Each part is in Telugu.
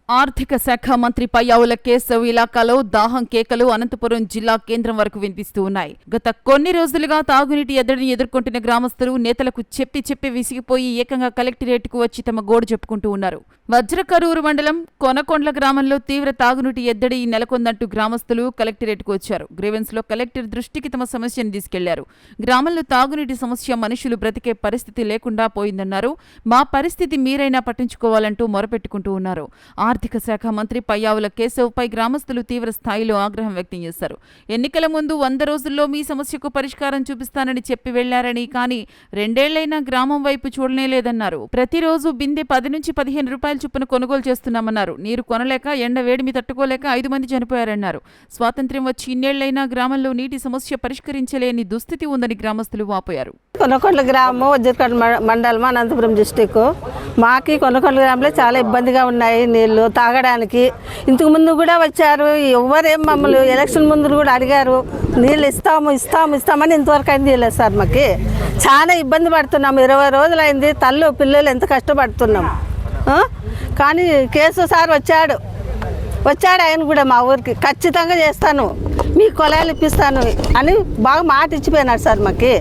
ఆర్థిక శాఖ మంత్రి పయ్యావుల కేశవ్ ఇలాకాలో దాహం కేకలు అనంతపురం జిల్లా కేంద్రం వరకు వినిపిస్తూ ఉన్నాయి. గత కొన్ని రోజులుగా తాగునీటి ఎద్దడిని ఎదుర్కొంటున్న గ్రామస్తులు నేతలకు చెప్పి విసిగిపోయి ఏకంగా కలెక్టరేట్కు వచ్చి తమ గోడు చెప్పుకుంటూ ఉన్నారు. వజ్రకరూరు మండలం కొనకొండ్ల గ్రామంలో తీవ్ర తాగునీటి ఎద్దడి నెలకొందంటూ గ్రామస్తులు కలెక్టరేట్కు వచ్చారు. గ్రీవెన్స్లో కలెక్టర్ దృష్టికి తమ సమస్యను తీసుకెళ్లారు. గ్రామంలో తాగునీటి సమస్య మనుషులు బ్రతికే పరిస్థితి లేకుండా పోయిందన్నారు. మా పరిస్థితి మీరైనా పట్టించుకోవాలంటూ మొరపెట్టుకుంటూ ఉన్నారు. ఆర్థిక శాఖ మంత్రి పయ్యావుల కేశవ్ పై గ్రామస్తులు తీవ్ర స్థాయిలో ఆగ్రహం వ్యక్తం చేశారు. ఎన్నికల ముందు 100 రోజుల్లో మీ సమస్యకు పరిష్కారం చూపిస్తానని చెప్పి వెళ్లారని, కానీ 2 ఏళ్లైనా గ్రామం వైపు చూడనేలేదన్నారు. ప్రతిరోజు బిందె 10 నుంచి 15 రూపాయల చొప్పున కొనుగోలు చేస్తున్నామన్నారు. నీరు కొనలేక ఎండ వేడిమి తట్టుకోలేక 5 మంది చనిపోయారన్నారు. స్వాతంత్ర్యం వచ్చి ఇన్నేళ్లైనా గ్రామంలో నీటి సమస్య పరిష్కరించలేని దుస్థితి ఉందని గ్రామస్తులు వాపోయారు. కొనకొండ్ల గ్రామం వజ్రకరూరు మండలం అనంతపురం డిస్టిక్. మాకి కొనకొండ్ల గ్రామంలో చాలా ఇబ్బందిగా ఉన్నాయి నీళ్లు తాగడానికి. ఇంతకు ముందు కూడా వచ్చారు, ఎవరేం మమ్మల్ని ఎలక్షన్ ముందు కూడా అడిగారు, నీళ్ళు ఇస్తామని ఇంతవరకు అయింది లేదు సార్. మాకు చాలా ఇబ్బంది పడుతున్నాం. 20 రోజులైంది, తల్లు పిల్లలు ఎంత కష్టపడుతున్నాం. కానీ కేశవ్ సార్ వచ్చాడు ఆయన కూడా మా ఊరికి ఖచ్చితంగా చేస్తాను, మీ కొలాయిలు ఇప్పిస్తాను అని బాగా మాట ఇచ్చిపోయినాడు సార్. మాకు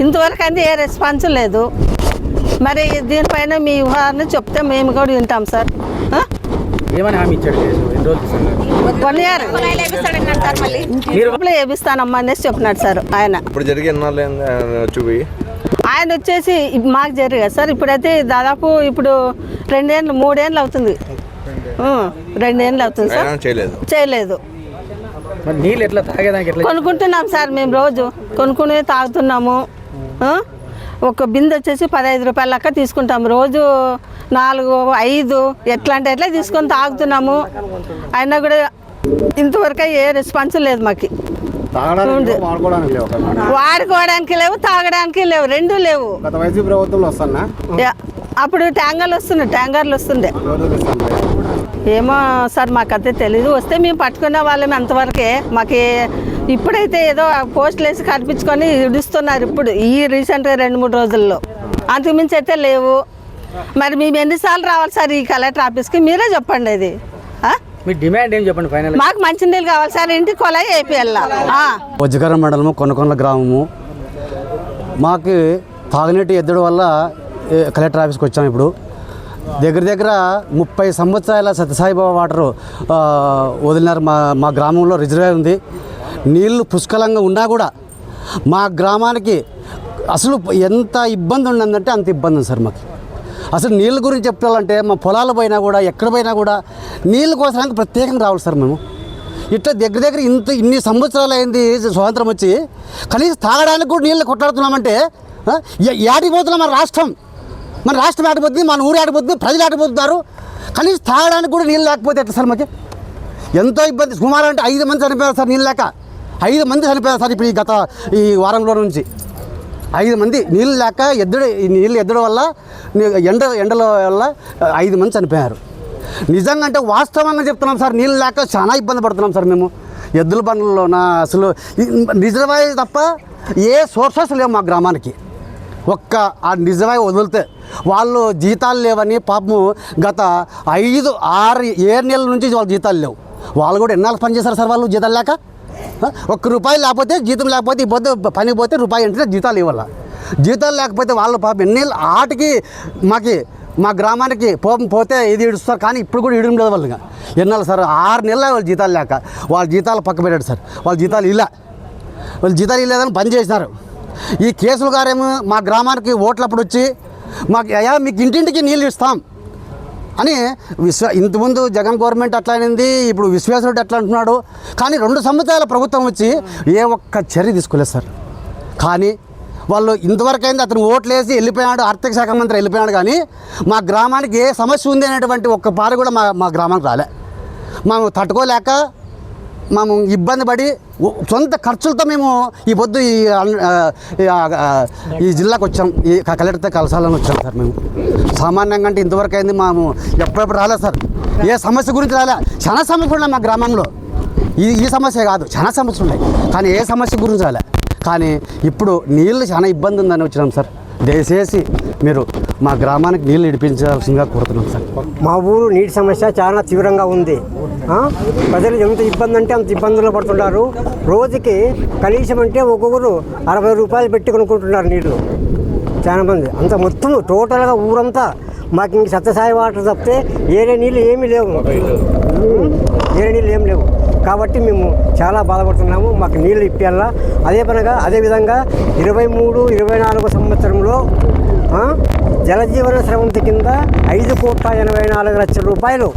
ఇంతవరకు అయితే ఏ రెస్పాన్స్ లేదు. మరి దీనిపైన మీ ఊహాన్ని చెప్తే మేము కూడా వింటాం సార్. 1 ఇయర్ వేపిస్తానమ్మా అనేసి చెప్పినాడు సార్ ఆయన. ఆయన వచ్చేసి మాకు జరిగారు సార్. ఇప్పుడైతే దాదాపు 2 ఏళ్ళు 3 ఏళ్ళు అవుతుంది. 2 ఏళ్ళు అవుతుంది సార్, చేయలేదు. కొనుక్కుంటున్నాం సార్, మేము రోజు కొనుక్కుని తాగుతున్నాము. ఒక బిందె వచ్చేసి 15 రూపాయల లెక్క తీసుకుంటాము. రోజు 4, 5 ఎట్లా తీసుకొని తాగుతున్నాము. అయినా కూడా ఇంతవరకు ఏ రెస్పాన్స్ లేదు మాకు. వాడుకోవడానికి లేవు, తాగడానికి లేవు, 2 లేవు. అప్పుడు ట్యాంకర్లు వస్తుండే. ఏమో సార్ మాకైతే తెలీదు. వస్తే మేము పట్టుకునే వాళ్ళమే అంతవరకే. మాకు ఇప్పుడైతే ఏదో పోస్టులు వేసి కనిపించుకొని ఇడుస్తున్నారు. ఇప్పుడు ఈ రీసెంట్గా 2-3 రోజుల్లో అంతకుమించి అయితే లేవు. మరి మేము ఎన్నిసార్లు రావాలి సార్ ఈ కలెక్టర్ ఆఫీస్కి? మీరే చెప్పండి. ఇది మీ డిమాండ్ ఏం చెప్పండి ఫైనల్? మాకు మంచినీళ్ళు కావాలి సార్, ఇంటికి కొలాయి ఏపీఎల్. వజ్రకరూరు మండలము కొనకొండ్ల గ్రామము. మాకు తాగునీటి ఎద్దడి వల్ల కలెక్టర్ ఆఫీస్కి వచ్చాము. ఇప్పుడు దగ్గర 30 సంవత్సరాల సత్యసాయిబాబా వాటరు వదిలినారు. మా గ్రామంలో రిజర్వాయర్ ఉంది. నీళ్లు పుష్కలంగా ఉన్నా కూడా మా గ్రామానికి అసలు ఎంత ఇబ్బంది ఉన్నదంటే అంత ఇబ్బంది ఉంది సార్. మాకు అసలు నీళ్ళ గురించి చెప్పాలంటే మా పొలాల పోయినా కూడా ఎక్కడ పోయినా కూడా నీళ్ళ కోసానికి ప్రత్యేకంగా రావాలి సార్. మేము ఇట్లా దగ్గర ఇన్ని సంవత్సరాలు అయింది స్వాతంత్రం వచ్చి, కనీసం తాగడానికి కూడా నీళ్ళు కొట్లాడుతున్నామంటే ఏడిపోతున్నాం. మన రాష్ట్రం ఆడిపోతుంది, మన ఊరు ఆడిపోతుంది, ప్రజలు ఆడిపోతున్నారు. కనీసం తాగడానికి కూడా నీళ్ళు లేకపోతే ఎట్లా సార్? మాకు ఎంతో ఇబ్బంది. సుమారు అంటే 5 మంది చనిపోయారు సార్ నీళ్ళు లేక. 5 మంది చనిపోయారు సార్ ఇప్పుడు ఈ వారంలో నుంచి. 5 మంది నీళ్ళు లేక నీళ్ళు ఎద్దడి వల్ల ఎండల వల్ల 5 మంది చనిపోయారు. నిజంగా అంటే వాస్తవంగా చెప్తున్నాం సార్. నీళ్ళు లేక చాలా ఇబ్బంది పడుతున్నాం సార్ మేము. ఎద్దుల బండ్లలోన అసలు రిజర్వాయర్ తప్ప ఏ సోర్సెస్ లేవు మా గ్రామానికి. ఒక్క ఆ రిజర్వాయర్ వదిలితే వాళ్ళు జీతాలు లేవని పాపము గత 5, 6, 7 నెలల నుంచి వాళ్ళు జీతాలు లేవు. వాళ్ళు కూడా ఎన్నాళ్ళు పనిచేస్తారు సార్? వాళ్ళు జీతాలు లేక ₹1 లేకపోతే, జీతం లేకపోతే ఇప్పుడు పనికి పోతే రూపాయి అంటే జీతాలు ఇవ్వాలి. జీతాలు లేకపోతే వాళ్ళు పాపం ఎన్నేళ్ళు ఆటికి మా గ్రామానికి పోతే ఇది ఇడుస్తారు. కానీ ఇప్పుడు కూడా ఇడడం లేదు వాళ్ళుగా. ఎన్నాళ్ళు సార్? 6 నెలలు వాళ్ళు జీతాలు లేక వాళ్ళ జీతాలు పక్క పెట్టాడు సార్. వాళ్ళు జీతాలు ఇవ్వలేదని బంద్ చేసినారు. ఈ కేసులు గారేమో మా గ్రామానికి ఓట్లప్పుడు వచ్చి మీకు ఇంటింటికి నీళ్ళు ఇస్తాం అని ఇంతకుముందు జగన్ గవర్నమెంట్ అట్లా అనింది, ఇప్పుడు విశ్వేశ్వరుడు అట్లా అంటున్నాడు. కానీ 2 సంవత్సరాల ప్రభుత్వం వచ్చి ఏ ఒక్క చర్య తీసుకోలేదు సార్. కానీ వాళ్ళు ఇంతవరకు అయింది, అతను ఓట్లు వేసి వెళ్ళిపోయాడు, ఆర్థిక శాఖ మంత్రి వెళ్ళిపోయాడు. కానీ మా గ్రామానికి ఏ సమస్య ఉంది అనేటువంటి ఒక్క పారు కూడా మా గ్రామానికి రాలే. మేము తట్టుకోలేక మేము ఇబ్బంది పడి సొంత ఖర్చులతో మేము ఈ పొద్దు ఈ జిల్లాకు వచ్చాం. ఈ కలెక్టర్తో కలసాలని వచ్చాం సార్. మేము సామాన్యంగా అంటే ఇంతవరకు అయింది మేము ఎప్పుడెప్పుడు రాలేదు సార్. ఏ సమస్య గురించి రాలే. చాలా సమస్యలు ఉన్నాయి మా గ్రామంలో. ఈ సమస్య కాదు, చాలా సమస్యలు ఉన్నాయి. కానీ ఏ సమస్య గురించి రాలే. కానీ ఇప్పుడు నీళ్ళు చాలా ఇబ్బంది ఉందని వచ్చినాం సార్. దయచేసి మీరు మా గ్రామానికి నీళ్ళు ఇడిపించాల్సిందిగా కోరుతున్నాం సార్. మా ఊరు నీటి సమస్య చాలా తీవ్రంగా ఉంది. ప్రజలు ఎంత ఇబ్బంది అంటే అంత ఇబ్బందులు పడుతున్నారు. రోజుకి కనీసం అంటే ఒక్కొక్కరు 60 రూపాయలు పెట్టి కొనుక్కుంటున్నారు నీళ్ళు. చాలా మంది అంత మొత్తం టోటల్గా ఊరంతా మాకు ఇంక సత్యసాయి వాటర్ తప్పితే ఏరే నీళ్ళు ఏమీ లేవు. కాబట్టి మేము చాలా బాధపడుతున్నాము. మాకు నీళ్ళు ఇప్పాలా. అదేవిధంగా 23-24 సంవత్సరంలో జలజీవన స్రవంతి కింద 5,84,00,000 రూపాయలు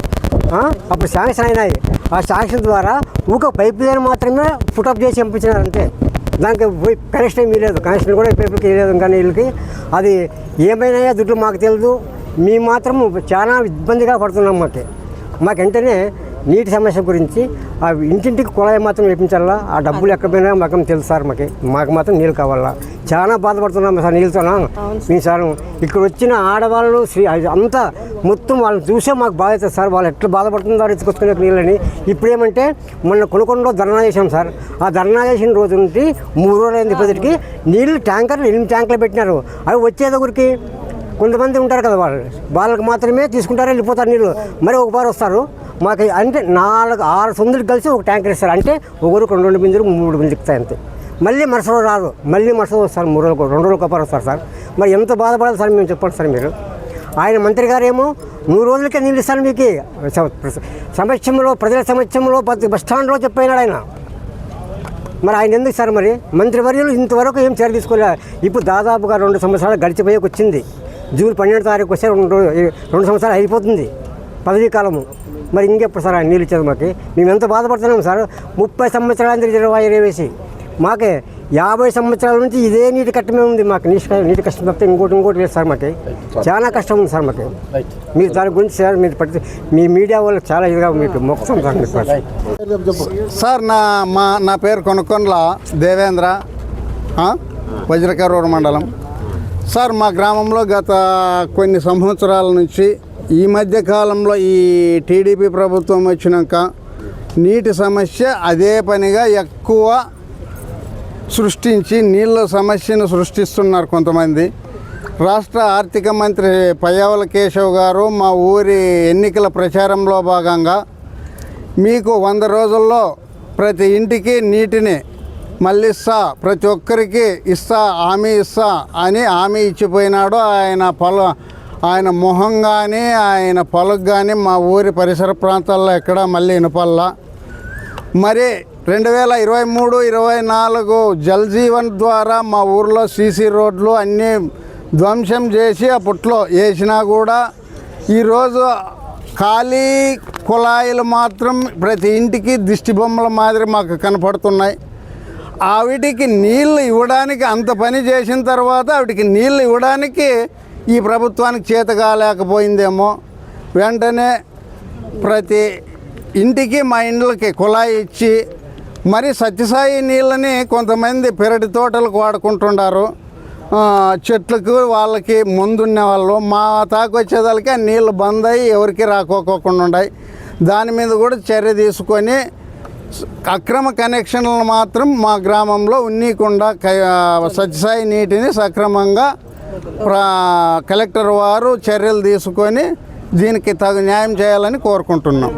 అప్పుడు శాంక్షన్ అయినాయి. ఆ శాంక్షన్ ద్వారా పైప్ లైన్ మాత్రమే పుటప్ చేసి పంపించినారు అంతే. దానికి కనెక్షన్ ఏమీ లేదు. కనెక్షన్ కూడా పైపులకి వేయలేదు. కానీ వీళ్ళకి అది ఏమైనా దుడ్లు మాకు తెలియదు. మేము మాత్రం చాలా ఇబ్బందిగా పడుతున్నాం. మాకు వెంటనే నీటి సమస్య గురించి ఆ ఇంటింటికి కుళాయి మాత్రం వేయించాలా. ఆ డబ్బులు ఎక్కడ పోయినా మాకు తెలుసు సార్. మాకు మాత్రం నీళ్ళు కావాలా. చాలా బాధపడుతున్నాం సార్ నీళ్ళతోనా. మీ సార్ ఇక్కడ వచ్చిన ఆడవాళ్ళు అంతా మొత్తం వాళ్ళు చూసే మాకు బాధ్యత సార్. వాళ్ళు ఎట్లా బాధపడుతుందో ఎత్తుకొచ్చుకునే నీళ్ళని. ఇప్పుడేమంటే మొన్న కొనుకొండలో ధర్నా చేసాం సార్. ఆ ధర్నా చేసిన రోజు నుండి 3 రోజులైంది. ఇప్పటికి నీళ్ళు ట్యాంకర్లు 8 ట్యాంకులు పెట్టినారు. అవి వచ్చేది ఊరికి కొంతమంది ఉంటారు కదా, వాళ్ళకి మాత్రమే తీసుకుంటారు, వెళ్ళిపోతారు నీళ్ళు. మరి ఒక బారు వస్తారు. మాకు అంటే 4-6 సొందులకు కలిసి ఒక ట్యాంకర్ ఇస్తారు. అంటే ఒకరికి 2 బిందులు 3 బిందులు ఎక్కుతాయి అంతే. మళ్ళీ మరుసలో రాదు. మళ్ళీ మరుసలో వస్తారు. 3 రోజులకు 2 రోజులకు ఒకరు వస్తారు సార్. మరి ఎంత బాధపడాలి సార్ మేము చెప్పండి సార్. మీరు ఆయన మంత్రి గారు ఏమో 100 రోజులకే నీళ్ళు ఇస్తాను మీకు సమక్షంలో, ప్రజల సమక్షంలో బస్ స్టాండ్లో చెప్పినాడు ఆయన. మరి ఆయన ఎందుకు సార్? మరి మంత్రివర్యులు ఇంతవరకు ఏం చర్య తీసుకోలేదు. ఇప్పుడు దాదాపుగా 2 సంవత్సరాలు గడిచిపోయేకి వచ్చింది. జూన్ 12వ తారీఖు వస్తే 2 సంవత్సరాలు అయిపోతుంది పదవీ కాలము. మరి ఇంకెప్పుడు సార్ ఆయన నీళ్ళు ఇచ్చేది మాకు? మేము ఎంత బాధపడుతున్నాం సార్. 30 సంవత్సరాల రిజర్వాయర్ వేసి మాకే 50 సంవత్సరాల నుంచి ఇదే నీటి కష్టమే ఉంది. మాకు నీటి కష్టం తప్పితే ఇంకోటి లేదు సార్. మాకు చాలా కష్టం ఉంది సార్. మీరు దాని గురించి సార్ మీరు మీ మీడియా వాళ్ళు చాలా ఇదిగా మీకు మొక్కుతాం సార్. సార్ నా పేరు కొనుక్కొండ్ల దేవేంద్ర, వజ్రకరూరు మండలం. సార్ మా గ్రామంలో గత కొన్ని సంవత్సరాల నుంచి ఈ మధ్య కాలంలో ఈ టీడీపీ ప్రభుత్వం వచ్చినాక నీటి సమస్య అదే పనిగా ఎక్కువ సృష్టించి నీళ్ళ సమస్యను సృష్టిస్తున్నారు కొంతమంది. రాష్ట్ర ఆర్థిక మంత్రి పయ్యావుల కేశవ్ గారు మా ఊరి ఎన్నికల ప్రచారంలో భాగంగా మీకు 100 రోజుల్లో ప్రతి ఇంటికి నీటిని మళ్ళిస్తా, ప్రతి ఒక్కరికి ఇస్తా, హామీ ఇస్తా అని హామీ ఇచ్చిపోయినాడు. ఆయన మొహం కానీ ఆయన పలుకు కానీ మా ఊరి పరిసర ప్రాంతాల్లో ఎక్కడ మళ్ళీ వినపల్లా. మరి 2023-24 జల్ జీవన్ ద్వారా మా ఊర్లో సీసీ రోడ్లు అన్నీ ధ్వంసం చేసి అప్పట్లో వేసినా కూడా ఈరోజు ఖాళీ కుళాయిలు మాత్రం ప్రతి ఇంటికి దిష్టి బొమ్మల మాదిరి మాకు కనపడుతున్నాయి. ఆవిటికి నీళ్ళు ఇవ్వడానికి అంత పని చేసిన తర్వాత ఆవిటికి నీళ్ళు ఇవ్వడానికి ఈ ప్రభుత్వానికి చేత కాలేకపోయిందేమో. వెంటనే ప్రతి ఇంటికి మా ఇండ్లకి కుళాయి ఇచ్చి మరి సత్యసాయి నీళ్ళని కొంతమంది పెరటి తోటలకు వాడుకుంటున్నారు. చెట్లకు వాళ్ళకి ముందున్న వాళ్ళు మా తాకొచ్చేదానికి ఆ నీళ్ళు బంద్ అయ్యి ఎవరికి రాకోకుండా ఉన్నాయి. దాని మీద కూడా చర్య తీసుకొని అక్రమ కనెక్షన్లను మాత్రం మా గ్రామంలో ఉన్నీకుండా సత్యసాయి నీటిని సక్రమంగా కలెక్టర్ వారు చర్యలు తీసుకొని దీనికి తగు న్యాయం చేయాలని కోరుకుంటున్నాం.